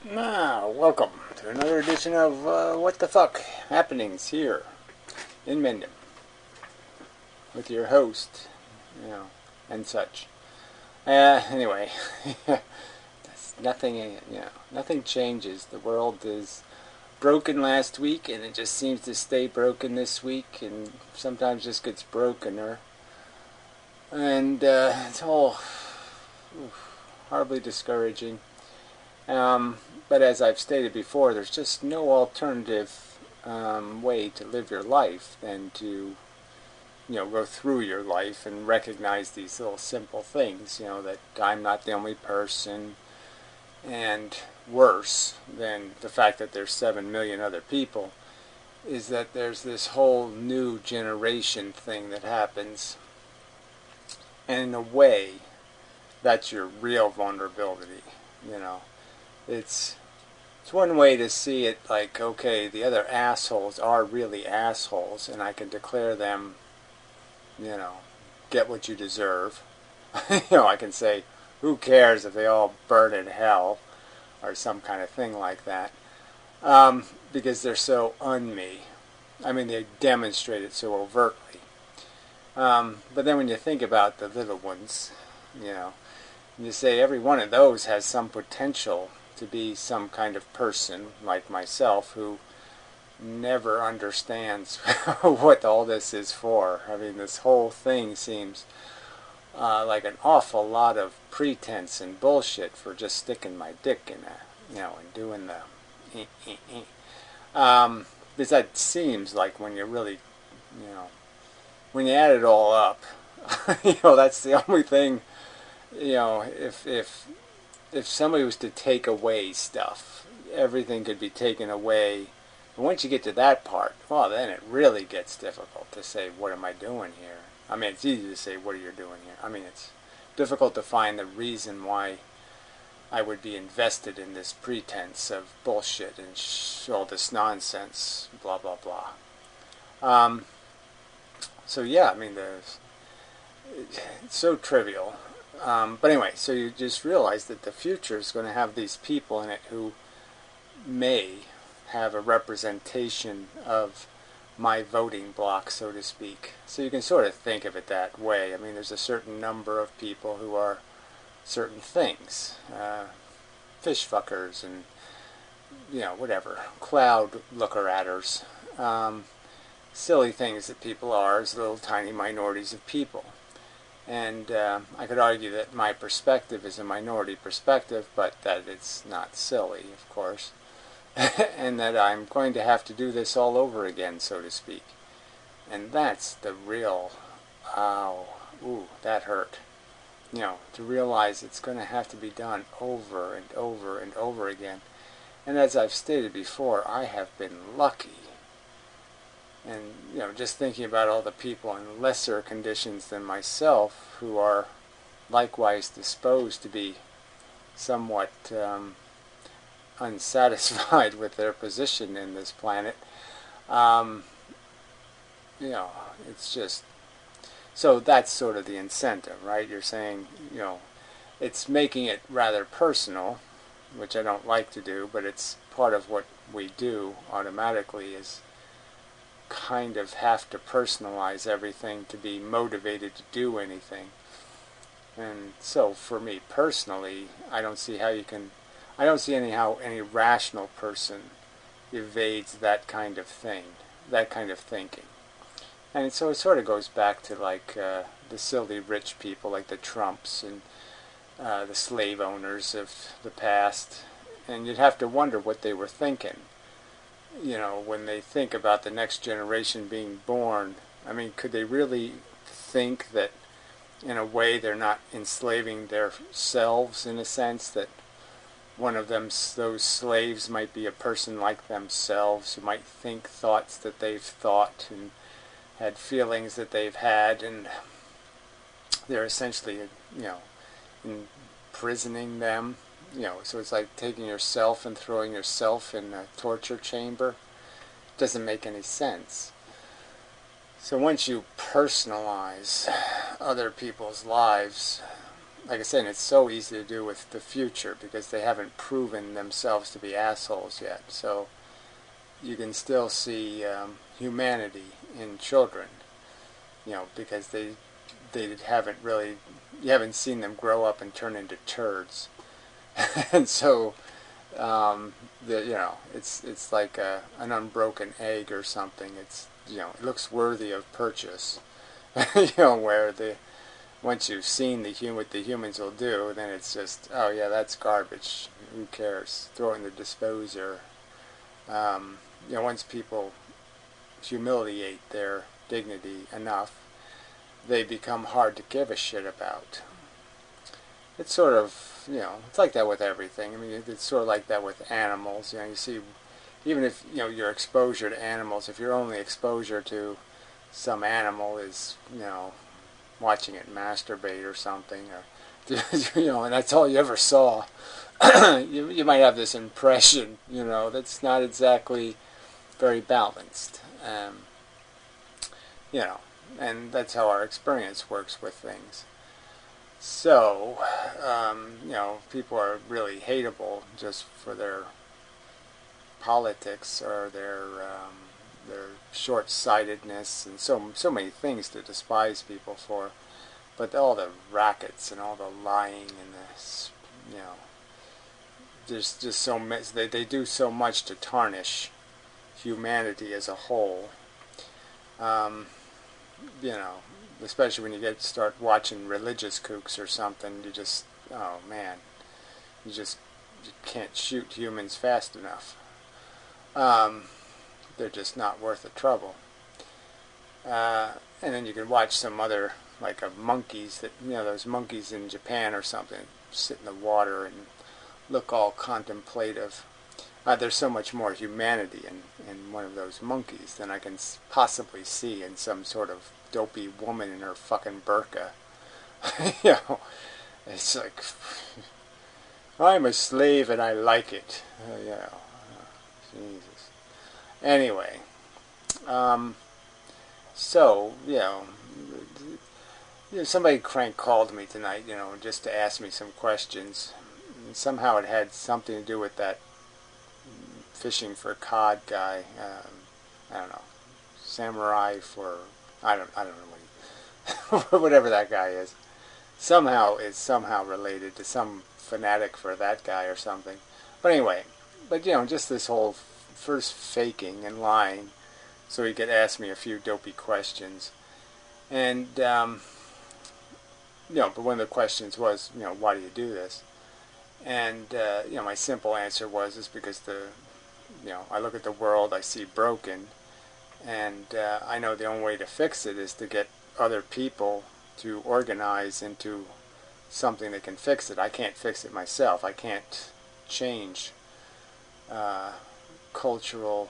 Welcome to another edition of What the Fuck Happenings here in Mendham with your host, and such. Anyway, nothing, nothing changes. The world is broken last week, and it just seems to stay broken this week, and sometimes just gets brokener. And it's all horribly discouraging. But as I've stated before, there's just no alternative way to live your life than to, go through your life and recognize these little simple things, that I'm not the only person, and worse than the fact that there's 7 million other people, is that there's this whole new generation thing that happens, and in a way, that's your real vulnerability, It's one way to see it like, okay, the other assholes are really assholes, and I can declare them, get what you deserve. I can say, who cares if they all burn in hell, or some kind of thing like that, because they're so un-me. I mean, they demonstrate it so overtly. But then when you think about the little ones, you say every one of those has some potential to be some kind of person like myself who never understands what all this is for. I mean, this whole thing seems like an awful lot of pretense and bullshit for just sticking my dick in and doing the because that seems like when you really, when you add it all up, that's the only thing, if somebody was to take away stuff, everything could be taken away. But once you get to that part, well, then it really gets difficult to say, what am I doing here? I mean, it's easy to say, what are you doing here? I mean, it's difficult to find the reason why I would be invested in this pretense of bullshit and all this nonsense, blah, blah, blah. So, yeah, I mean, it's so trivial. But anyway, so you just realize that the future is going to have these people in it who may have a representation of my voting block, so to speak. So you can sort of think of it that way. I mean, there's a certain number of people who are certain things. Fish fuckers and, whatever. Cloud looker-atters. Silly things that people are as little tiny minorities of people. And I could argue that my perspective is a minority perspective, but that it's not silly, of course. And that I'm going to have to do this all over again, so to speak. And that's the real, that hurt. To realize it's going to have to be done over and over and over again. And as I've stated before, I have been lucky. And, just thinking about all the people in lesser conditions than myself who are likewise disposed to be somewhat unsatisfied with their position in this planet, it's just... So that's sort of the incentive, right? You're saying, it's making it rather personal, which I don't like to do, but it's part of what we do automatically is kind of have to personalize everything to be motivated to do anything. And so for me personally, I don't see anyhow any rational person evades that kind of thing, that kind of thinking. And so it sort of goes back to like the silly rich people like the Trumps and the slave owners of the past. And you'd have to wonder what they were thinking, when they think about the next generation being born. I mean, could they really think that in a way they're not enslaving themselves in a sense, that one of them, those slaves, might be a person like themselves who might think thoughts that they've thought and had feelings that they've had, and they're essentially, imprisoning them. So it's like taking yourself and throwing yourself in a torture chamber. It doesn't make any sense. So once you personalize other people's lives, like I said, it's so easy to do with the future because they haven't proven themselves to be assholes yet. So you can still see humanity in children, because they haven't really, you haven't seen them grow up and turn into turds. And so it's like an unbroken egg or something. It's, it looks worthy of purchase. Where once you've seen what the humans will do, then it's just, oh yeah, that's garbage. Who cares? Throw it in the disposer. Once people humiliate their dignity enough, they become hard to give a shit about. It's sort of, it's like that with everything. I mean, it's sort of like that with animals. You see, even if, your exposure to animals, if your only exposure to some animal is, watching it masturbate or something, or, and that's all you ever saw, you might have this impression, that's not exactly very balanced. And that's how our experience works with things. So, people are really hateable just for their politics or their short-sightedness and so many things to despise people for. But all the rackets and all the lying and there's just so much. They do so much to tarnish humanity as a whole. Especially when you start watching religious kooks or something, you just, oh man, you can't shoot humans fast enough. They're just not worth the trouble. And then you can watch some other, like monkeys that, those monkeys in Japan or something, sit in the water and look all contemplative. There's so much more humanity in one of those monkeys than I can possibly see in some sort of dopey woman in her fucking burqa. It's like, I'm a slave and I like it. Jesus. Anyway, so, somebody called me tonight, just to ask me some questions. And somehow it had something to do with that fishing for cod guy. I don't know, samurai for, I don't know whatever that guy is. It's somehow related to some fanatic for that guy or something. But anyway, just this whole first faking and lying so he could ask me a few dopey questions. And, but one of the questions was, why do you do this? And, my simple answer is because I look at the world, I see broken, and I know the only way to fix it is to get other people to organize into something that can fix it. I can't fix it myself. I can't change cultural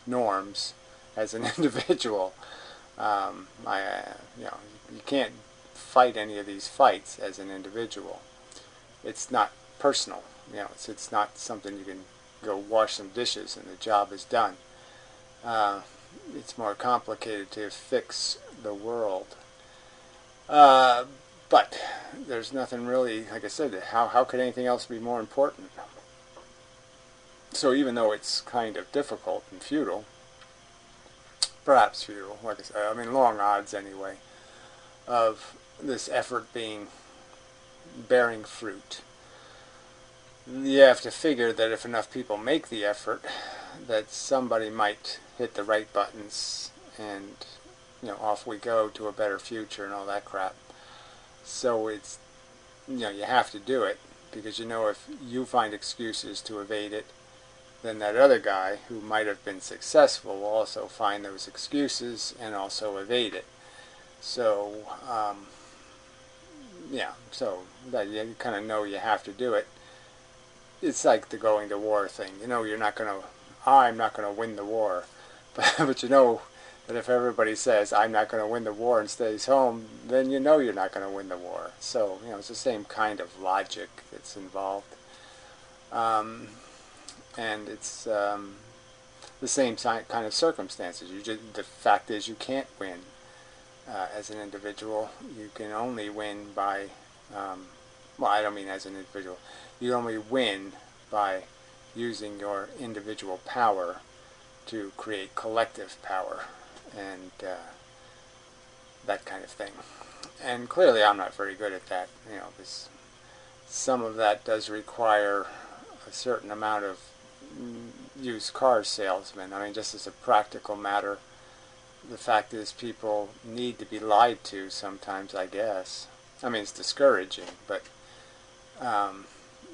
norms as an individual. You can't fight any of these fights as an individual. It's not personal. It's not something you can go wash some dishes and the job is done. It's more complicated to fix the world. But there's nothing really, like I said, how could anything else be more important? So even though it's kind of difficult and futile, perhaps futile, like I said, long odds anyway, of this effort bearing fruit. You have to figure that if enough people make the effort, that somebody might hit the right buttons and, off we go to a better future and all that crap. So it's, you have to do it because, if you find excuses to evade it, then that other guy who might have been successful will also find those excuses and also evade it. So, so that you kind of know you have to do it. It's like the going to war thing. I'm not going to win the war. But that if everybody says, I'm not going to win the war and stays home, then you're not going to win the war. So, it's the same kind of logic that's involved. And it's the same kind of circumstances. The fact is you can't win. as an individual. You can only win by, well, I don't mean as an individual. You only win by using your individual power to create collective power and that kind of thing. And clearly I'm not very good at that, you know, because some of that does require a certain amount of used car salesmen. I mean, just as a practical matter, the fact is people need to be lied to sometimes, I guess. I mean, it's discouraging, but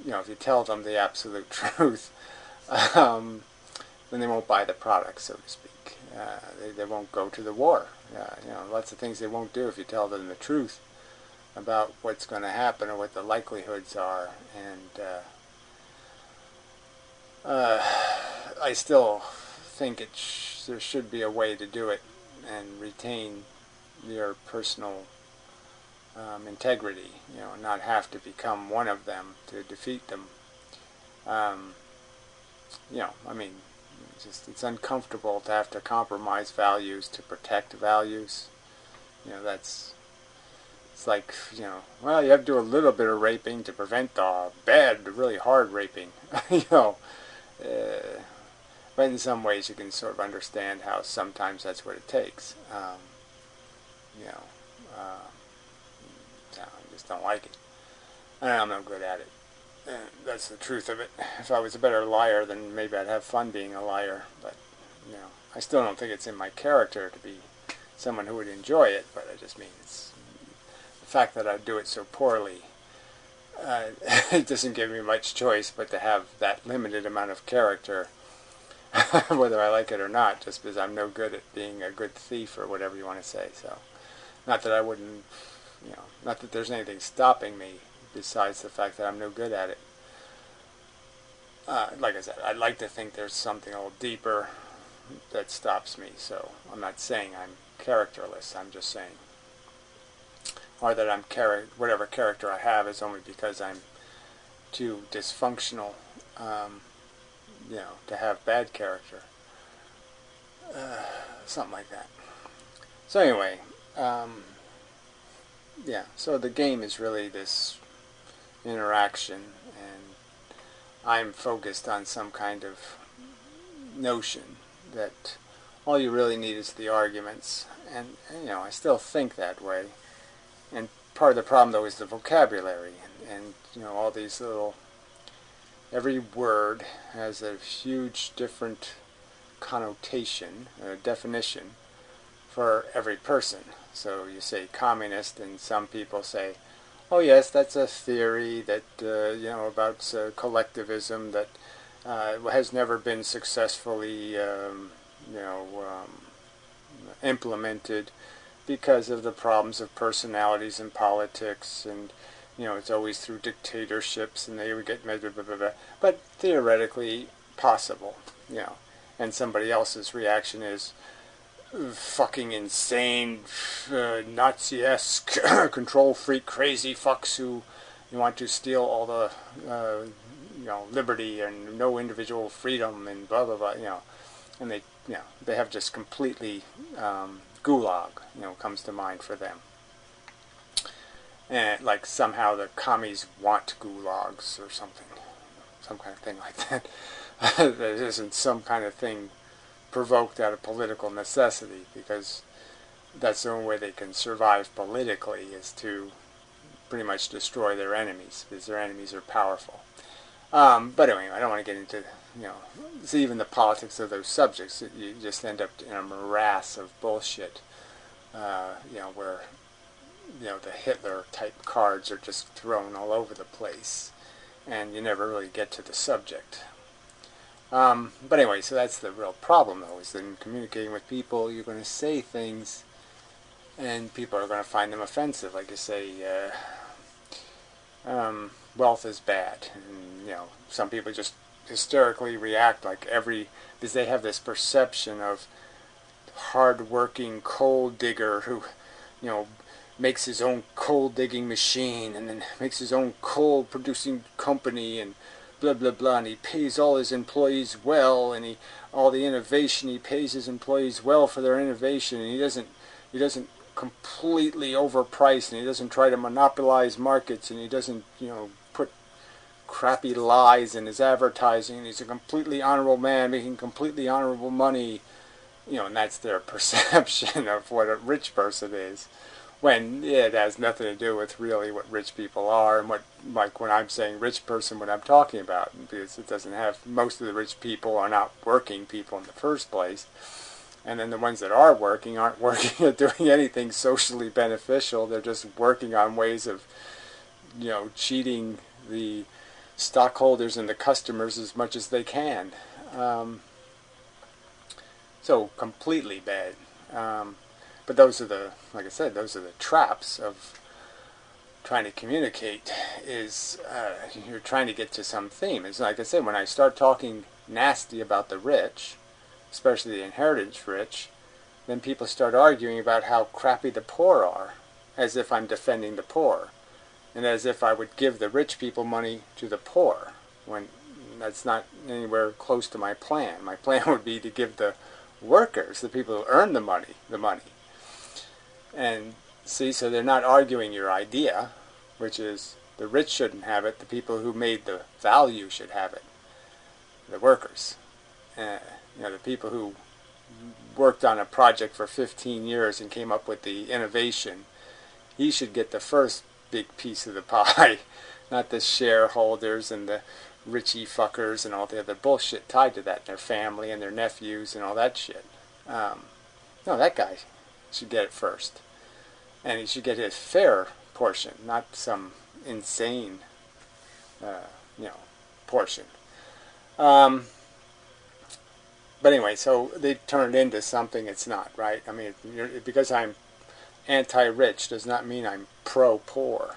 you know, if you tell them the absolute truth, then they won't buy the product, so to speak. They won't go to the war. You know, lots of things they won't do if you tell them the truth about what's going to happen or what the likelihoods are. And I still think there should be a way to do it and retain your personal integrity, you know, not have to become one of them to defeat them. You know, I mean, it's uncomfortable to have to compromise values to protect values. You know, it's like, you know, well, you have to do a little bit of raping to prevent the bad, really hard raping. You know, but in some ways you can sort of understand how sometimes that's what it takes. You know, I just don't like it. And I'm no good at it. That's the truth of it. If I was a better liar, then maybe I'd have fun being a liar. But, you know, I still don't think it's in my character to be someone who would enjoy it. But I just mean it's the fact that I do it so poorly. It doesn't give me much choice but to have that limited amount of character, whether I like it or not, just because I'm no good at being a good thief or whatever you want to say. So, not that I wouldn't, you know, not that there's anything stopping me besides the fact that I'm no good at it. Like I said, I'd like to think there's something a little deeper that stops me, so I'm not saying I'm characterless, I'm just saying, or that I'm whatever character I have is only because I'm too dysfunctional, you know, to have bad character. Something like that. So anyway, yeah, so the game is really this interaction, and I'm focused on some kind of notion that all you really need is the arguments, and you know, I still think that way. And part of the problem, though, is the vocabulary, and you know, all these little, every word has a huge different connotation, definition for every person. So you say communist, and some people say, oh yes, that's a theory that, you know, about collectivism that has never been successfully, you know, implemented because of the problems of personalities in politics, and, you know, it's always through dictatorships, and they would get blah, blah, blah, blah. But theoretically possible, you know. And somebody else's reaction is, fucking insane, Nazi-esque, control freak, crazy fucks who you want to steal all the, you know, liberty and no individual freedom and blah blah blah, you know, and they, you know, they have just completely gulag, you know, comes to mind for them, and like somehow the commies want gulags or something, some kind of thing like that. There isn't some kind of thing provoked out of political necessity, because that's the only way they can survive politically, is to pretty much destroy their enemies, because their enemies are powerful. But anyway, I don't want to get into, you know, see, even the politics of those subjects, you just end up in a morass of bullshit, you know, where, you know, the Hitler type cards are just thrown all over the place, and you never really get to the subject. But anyway, so that's the real problem, though, is that in communicating with people, you're going to say things, and people are going to find them offensive. Like you say, wealth is bad, and, you know, some people just hysterically react like because they have this perception of hard-working coal digger who, you know, makes his own coal digging machine, and then makes his own coal producing company, and blah blah blah, and he pays all his employees well, and all the innovation, he pays his employees well for their innovation, and he doesn't completely overpriced, and he doesn't try to monopolize markets, and he doesn't, put crappy lies in his advertising, and he's a completely honorable man making completely honorable money, and that's their perception of what a rich person is, when it has nothing to do with really what rich people are, and what, like when I'm saying rich person, what I'm talking about, because it doesn't have, most of the rich people are not working people in the first place, and then the ones that are working aren't working at doing anything socially beneficial. They're just working on ways of, cheating the stockholders and the customers as much as they can. So completely bad. But those are the, like I said, those are the traps of trying to communicate, is you're trying to get to some theme. It's like I said, when I start talking nasty about the rich, especially the inheritance rich, then people start arguing about how crappy the poor are, as if I'm defending the poor, and as if I would give the rich people money to the poor, when that's not anywhere close to my plan. My plan would be to give the workers, the people who earn the money. And see, so they're not arguing your idea, which is the rich shouldn't have it, the people who made the value should have it, the workers. The people who worked on a project for 15 years and came up with the innovation, he should get the first big piece of the pie, not the shareholders and the richie fuckers and all the other bullshit tied to that, and their family and their nephews and all that shit. No, that guy should get it first. And he should get his fair portion, not some insane, portion. But anyway, so they turned into something it's not, right? I mean, because I'm anti-rich does not mean I'm pro-poor,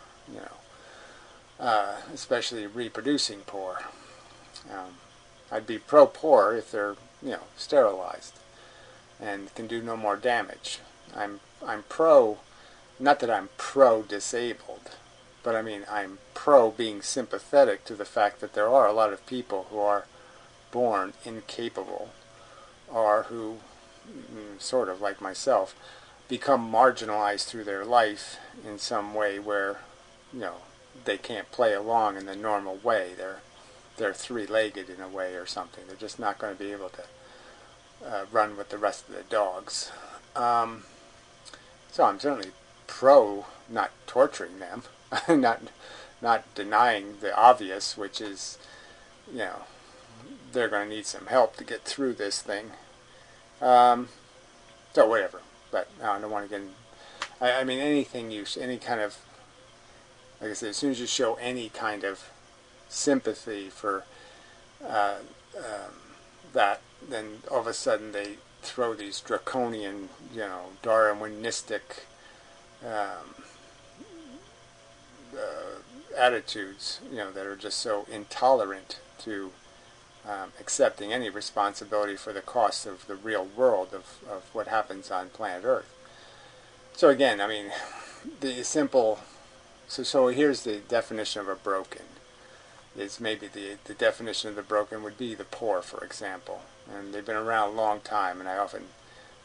especially reproducing poor. I'd be pro-poor if they're, sterilized and can do no more damage. I'm pro, not that I'm pro-disabled, but I mean I'm pro being sympathetic to the fact that there are a lot of people who are born incapable, or who, sort of like myself, become marginalized through their life in some way where, they can't play along in the normal way. They're three-legged in a way or something. They're just not going to be able to run with the rest of the dogs. So I'm certainly pro not torturing them, not denying the obvious, which is, they're going to need some help to get through this thing. So whatever. But I don't want to get in, I mean, anything any kind of, like I said, as soon as you show any kind of sympathy for that, then all of a sudden they throw these draconian, Darwinistic attitudes, that are just so intolerant to accepting any responsibility for the cost of the real world of what happens on planet Earth. So again, I mean, the simple, so here's the definition of a broken. Is maybe the definition of the broken would be the poor, for example. And they've been around a long time, and I often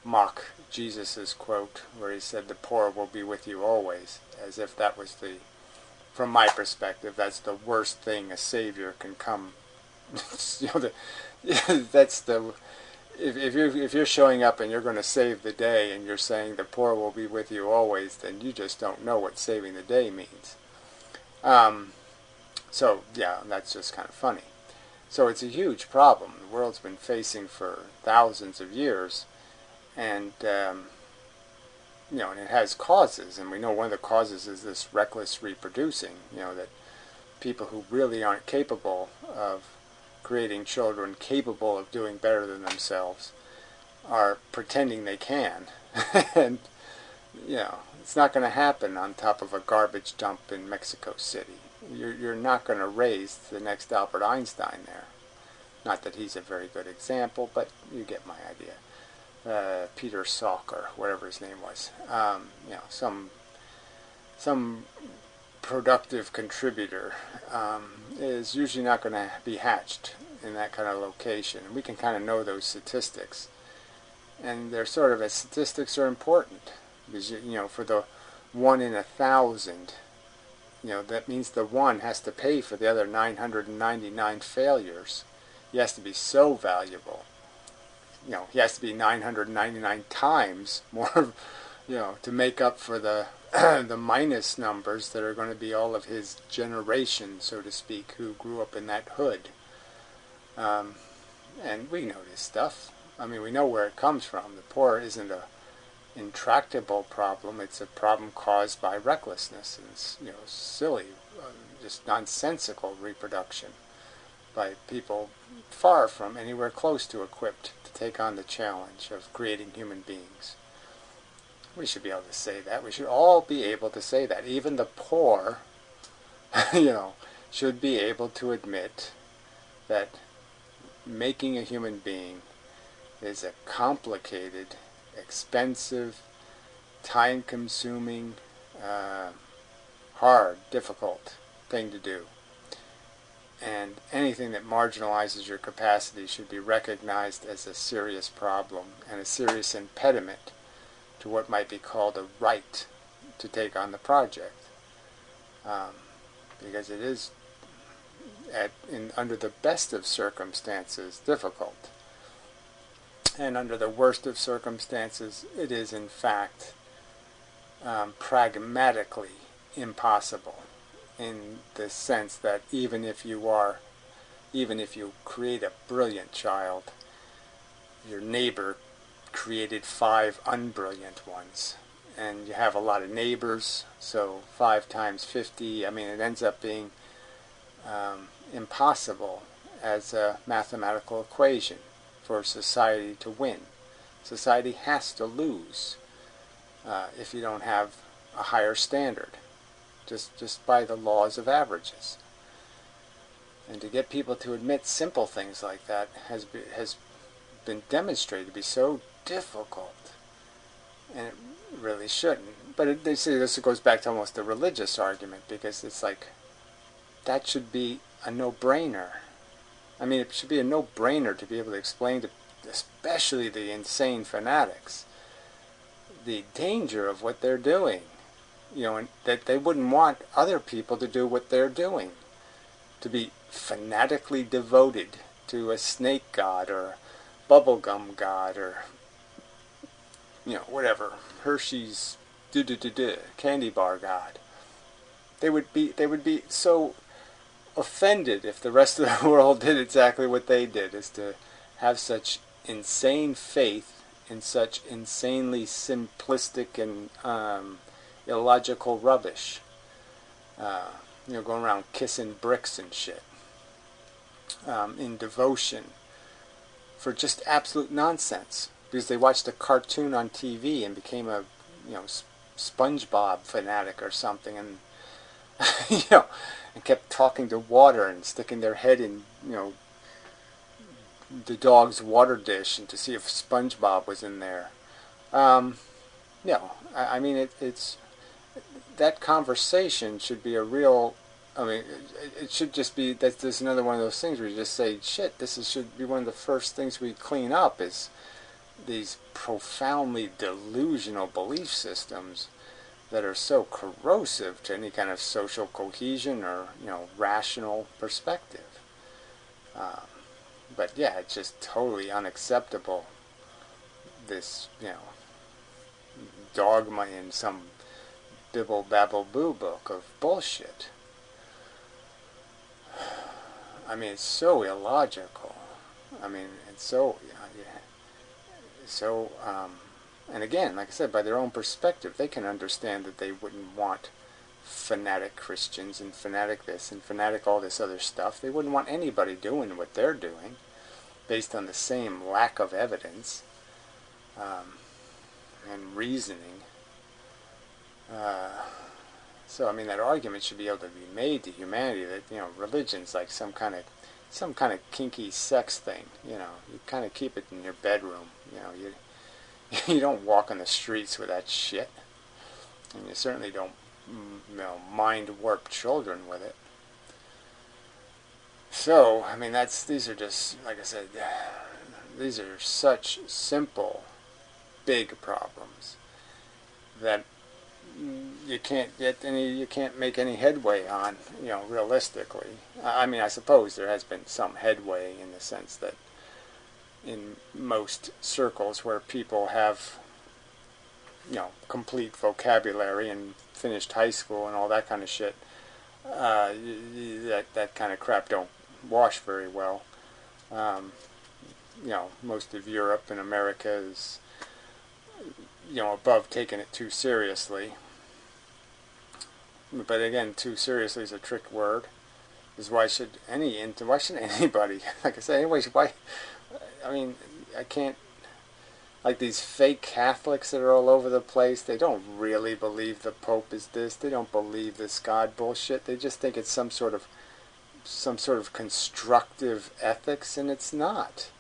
mock Jesus' quote where he said, "The poor will be with you always," as if that was from my perspective, that's the worst thing a savior can come. That's if you're showing up and you're going to save the day and you're saying the poor will be with you always, then you just don't know what saving the day means. So yeah, that's just kind of funny. So it's a huge problem the world's been facing for thousands of years, and and it has causes, and we know one of the causes is this reckless reproducing. That people who really aren't capable of creating children capable of doing better than themselves are pretending they can. And it's not going to happen on top of a garbage dump in Mexico City. You're not going to raise the next Albert Einstein there. Not that he's a very good example, but you get my idea. Peter Salk, or whatever his name was. Some productive contributor is usually not going to be hatched in that kind of location. And we can kind of know those statistics. And they're sort of, as statistics are important. Because, for the 1 in 1,000, that means the one has to pay for the other 999 failures. He has to be so valuable. He has to be 999 times more, to make up for the the minus numbers that are going to be all of his generation, so to speak, who grew up in that hood. And we know this stuff. I mean, we know where it comes from. The poor isn't a intractable problem. It's a problem caused by recklessness and silly, just nonsensical reproduction by people far from anywhere close to equipped to take on the challenge of creating human beings. We should be able to say that. We should all be able to say that. Even the poor, should be able to admit that making a human being is a complicated, expensive, time-consuming, hard, difficult thing to do. And anything that marginalizes your capacity should be recognized as a serious problem and a serious impediment to what might be called a right to take on the project. Because it is, under the best of circumstances, difficult. And under the worst of circumstances, it is in fact pragmatically impossible, in the sense that even if you create a brilliant child, your neighbor created 5 unbrilliant ones, and you have a lot of neighbors, so 5 times 50, it ends up being impossible as a mathematical equation for society to win. Society has to lose if you don't have a higher standard, just by the laws of averages. And to get people to admit simple things like that has been demonstrated to be so difficult, and it really shouldn't. But they say this goes back to almost a religious argument, because it's like, that should be a no-brainer. It should be a no-brainer to be able to explain to especially the insane fanatics the danger of what they're doing. And that they wouldn't want other people to do what they're doing, to be fanatically devoted to a snake god or bubblegum god or whatever, Hershey's candy bar god. They would be so offended if the rest of the world did exactly what they did, is to have such insane faith in such insanely simplistic and illogical rubbish. Going around kissing bricks and shit in devotion for just absolute nonsense, because they watched a cartoon on TV and became a SpongeBob fanatic or something, and and kept talking to water and sticking their head in the dog's water dish and to see if SpongeBob was in there. It's that conversation should be a real. It should just be that there's another one of those things where you just say, shit, should be one of the first things we clean up, is these profoundly delusional belief systems that are so corrosive to any kind of social cohesion or rational perspective. But yeah, it's just totally unacceptable, this dogma in some bibble babble boo book of bullshit. It's so illogical. It's so and again, like I said, by their own perspective, they can understand that they wouldn't want fanatic Christians and fanatic this and fanatic all this other stuff. They wouldn't want anybody doing what they're doing based on the same lack of evidence and reasoning. So that argument should be able to be made to humanity that religion's like some kind of kinky sex thing. You kind of keep it in your bedroom. You don't walk on the streets with that shit, and you certainly don't mind warp children with it. So these are just, like I said, these are such simple, big problems. that you can't make any headway on, realistically. I mean, I suppose there has been some headway in the sense that in most circles where people have, complete vocabulary and finished high school and all that kind of shit, that kind of crap don't wash very well. Most of Europe and America is, above taking it too seriously. But again, too seriously is a trick word. Is why should anybody, like I said, I mean, I can't, like these fake Catholics that are all over the place, they don't really believe the Pope is this, they don't believe this God bullshit, they just think it's some sort of constructive ethics, and it's not.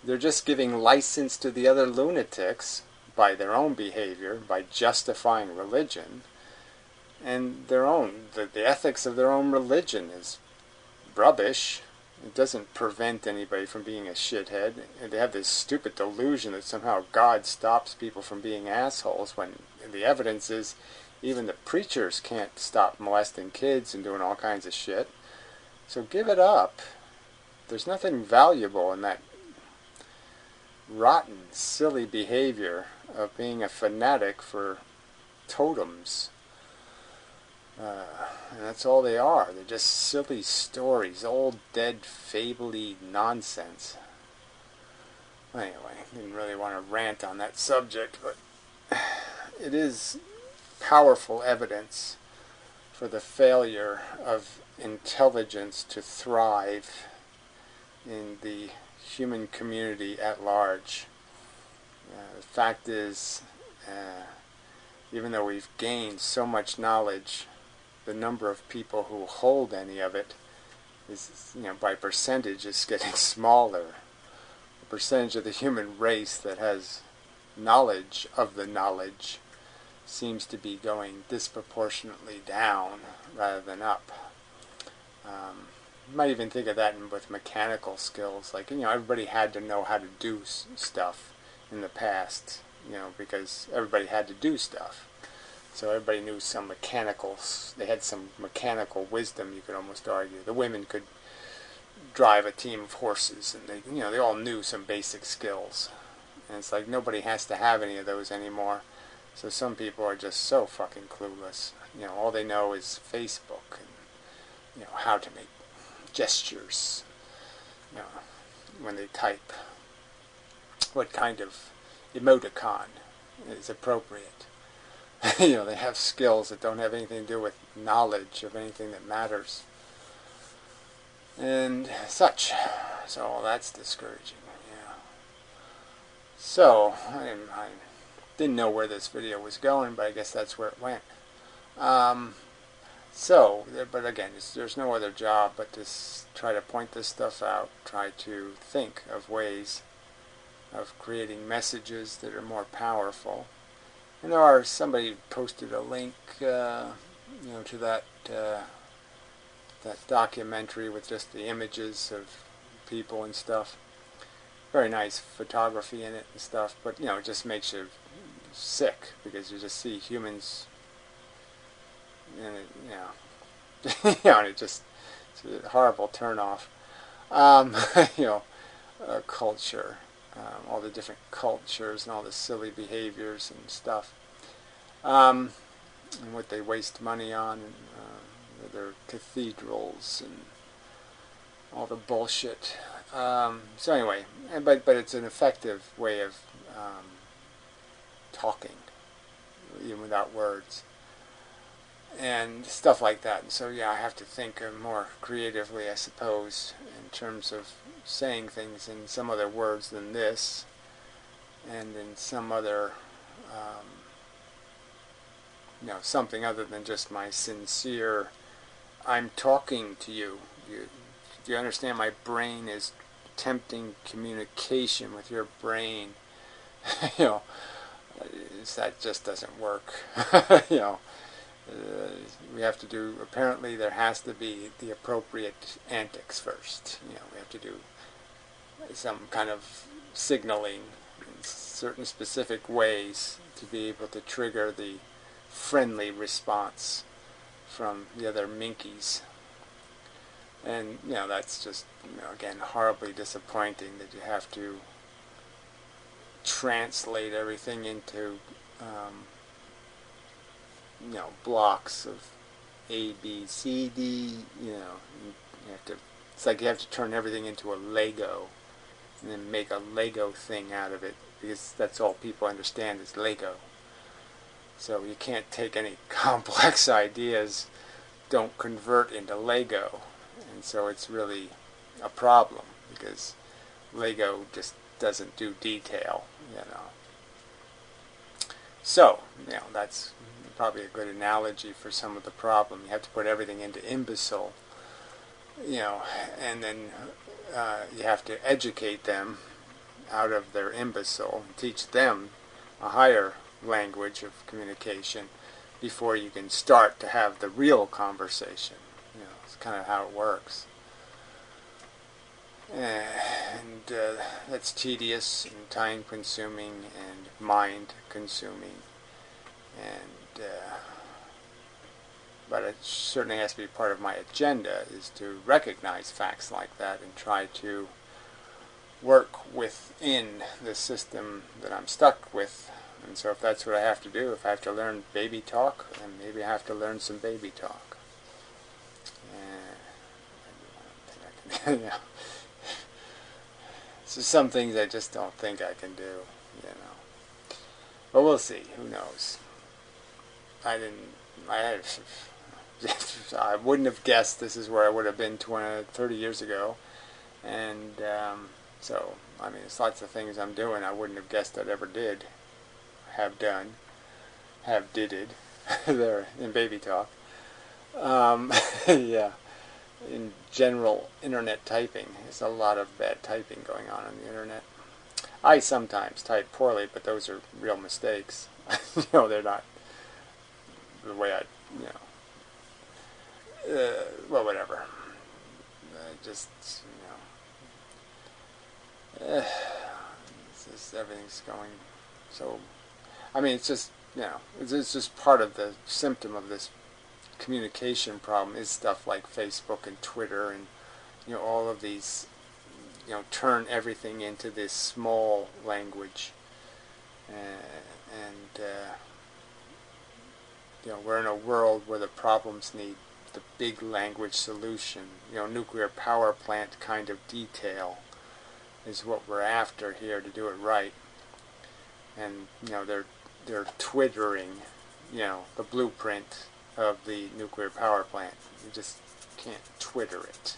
They're just giving license to the other lunatics by their own behavior, by justifying religion, and the ethics of their own religion is rubbish. It doesn't prevent anybody from being a shithead. And they have this stupid delusion that somehow God stops people from being assholes, when the evidence is even the preachers can't stop molesting kids and doing all kinds of shit. So give it up. There's nothing valuable in that rotten, silly behavior of being a fanatic for totems. And that's all they are. They're just silly stories, old, dead, fable-y nonsense. Anyway, didn't really want to rant on that subject, but it is powerful evidence for the failure of intelligence to thrive in the human community at large. The fact is, even though we've gained so much knowledge, the number of people who hold any of it is, by percentage, is getting smaller. The percentage of the human race that has knowledge of the knowledge seems to be going disproportionately down rather than up. You might even think of that with mechanical skills. Like, everybody had to know how to do stuff in the past, because everybody had to do stuff. So everybody knew they had some mechanical wisdom, you could almost argue. The women could drive a team of horses, and they all knew some basic skills. And it's like nobody has to have any of those anymore. So some people are just so fucking clueless. All they know is Facebook and, how to make gestures, when they type. What kind of emoticon is appropriate. They have skills that don't have anything to do with knowledge of anything that matters. And such. So that's discouraging, So, I didn't know where this video was going, but I guess that's where it went. But again, there's no other job but to try to point this stuff out, try to think of ways of creating messages that are more powerful. And somebody posted a link, to that documentary with just the images of people and stuff. Very nice photography in it and stuff, but it just makes you sick because you just see humans, and and it's a horrible turnoff. Culture. All the different cultures and all the silly behaviors and stuff, and what they waste money on, and their cathedrals and all the bullshit. So anyway, but it's an effective way of talking, even without words, and stuff like that. And so I have to think more creatively, I suppose, in terms of saying things in some other words than this, and in some other, something other than just my sincere, I'm talking to you. Do you understand? My brain is attempting communication with your brain. That just doesn't work. We have to do, apparently there has to be the appropriate antics first. We have to do some kind of signaling, certain specific ways to be able to trigger the friendly response from the other minkies. And, that's just, again, horribly disappointing that you have to translate everything into, blocks of A, B, C, D, you have to, it's like you have to turn everything into a Lego and then make a Lego thing out of it, because that's all people understand is Lego. So you can't take any complex ideas, don't convert into Lego. And so it's really a problem, because Lego just doesn't do detail, So, that's probably a good analogy for some of the problem. You have to put everything into imbecile, and then you have to educate them out of their imbecile, and teach them a higher language of communication before you can start to have the real conversation. It's kind of how it works. And that's tedious and time-consuming and mind-consuming. And but it certainly has to be part of my agenda, is to recognize facts like that and try to work within the system that I'm stuck with. And so if that's what I have to do, if I have to learn baby talk, then maybe I have to learn some baby talk. I don't think I can, So some things I just don't think I can do, But we'll see. Who knows? I wouldn't have guessed this is where I would have been 30 years ago. And so, there's lots of things I'm doing I wouldn't have guessed I'd ever did, have done, have did there in baby talk. Yeah. In general, internet typing. There's a lot of bad typing going on the internet. I sometimes type poorly, but those are real mistakes. They're not the way I, well, whatever. Just, everything's going so, it's just, it's just part of the symptom of this communication problem is stuff like Facebook and Twitter and, all of these, turn everything into this small language. And we're in a world where the problems need the big language solution. Nuclear power plant kind of detail is what we're after here to do it right. And they're twittering, the blueprint of the nuclear power plant. You just can't Twitter it.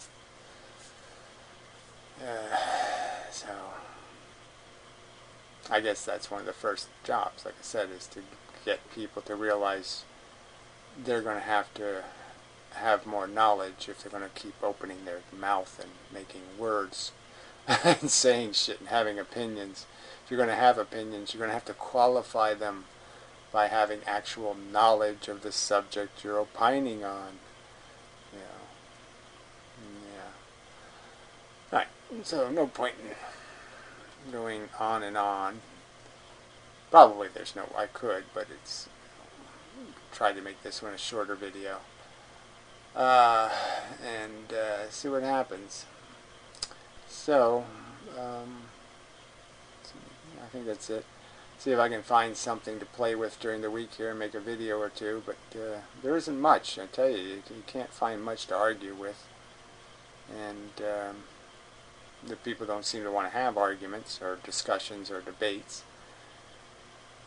So I guess that's one of the first jobs, like I said, is to get people to realize they're going to have more knowledge if they're going to keep opening their mouth and making words and saying shit and having opinions. If you're going to have opinions, you're going to have to qualify them by having actual knowledge of the subject you're opining on. Yeah. Right. So no point in going on and on. Probably I could, but it's try to make this one a shorter video. And see what happens. So, I think that's it. See if I can find something to play with during the week here and make a video or two, but there isn't much. I tell you, you can't find much to argue with. And the people don't seem to want to have arguments or discussions or debates.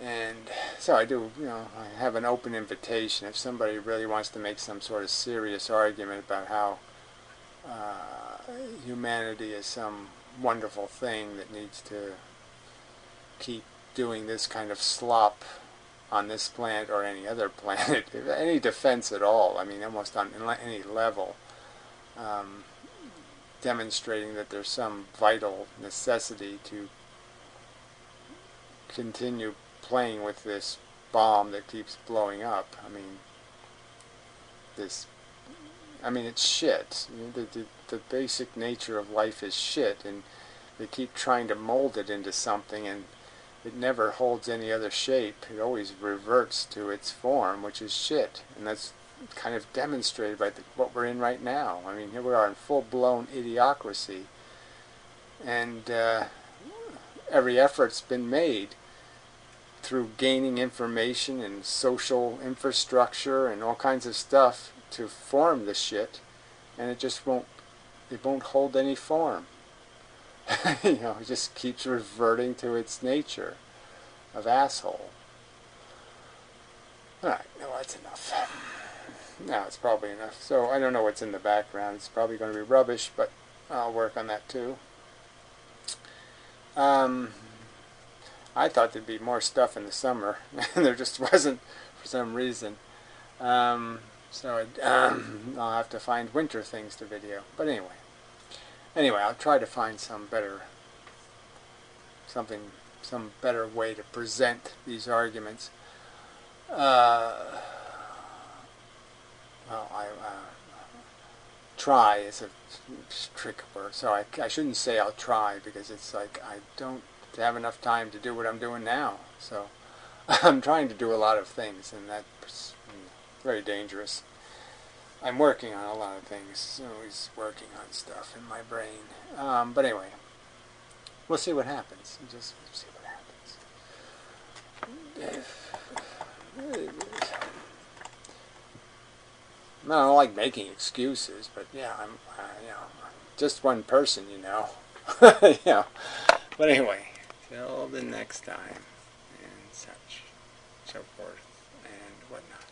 And so I do, I have an open invitation. If somebody really wants to make some sort of serious argument about how humanity is some wonderful thing that needs to keep doing this kind of slop on this planet or any other planet, any defense at all, almost on any level, demonstrating that there's some vital necessity to continue playing with this bomb that keeps blowing up. It's shit. The basic nature of life is shit, and they keep trying to mold it into something, and it never holds any other shape. It always reverts to its form, which is shit. And that's kind of demonstrated by what we're in right now. I mean, here we are in full-blown idiocracy, and every effort's been made through gaining information and social infrastructure and all kinds of stuff to form the shit, and it just won't hold any form. You know, it just keeps reverting to its nature of asshole. Alright, well, that's enough. No, it's probably enough. So I don't know what's in the background. It's probably going to be rubbish, but I'll work on that too. I thought there'd be more stuff in the summer, and there just wasn't for some reason. So I'll have to find winter things to video. But anyway, I'll try to find some better way to present these arguments. Try is a trick word, so I shouldn't say I'll try, because it's like I don't have enough time to do what I'm doing now. So I'm trying to do a lot of things, and that's very dangerous. I'm working on a lot of things, always working on stuff in my brain. But anyway, we'll see what happens. Just see what happens. I don't like making excuses, but yeah, I'm just one person, you know. But anyway, till the next time, and so forth and whatnot.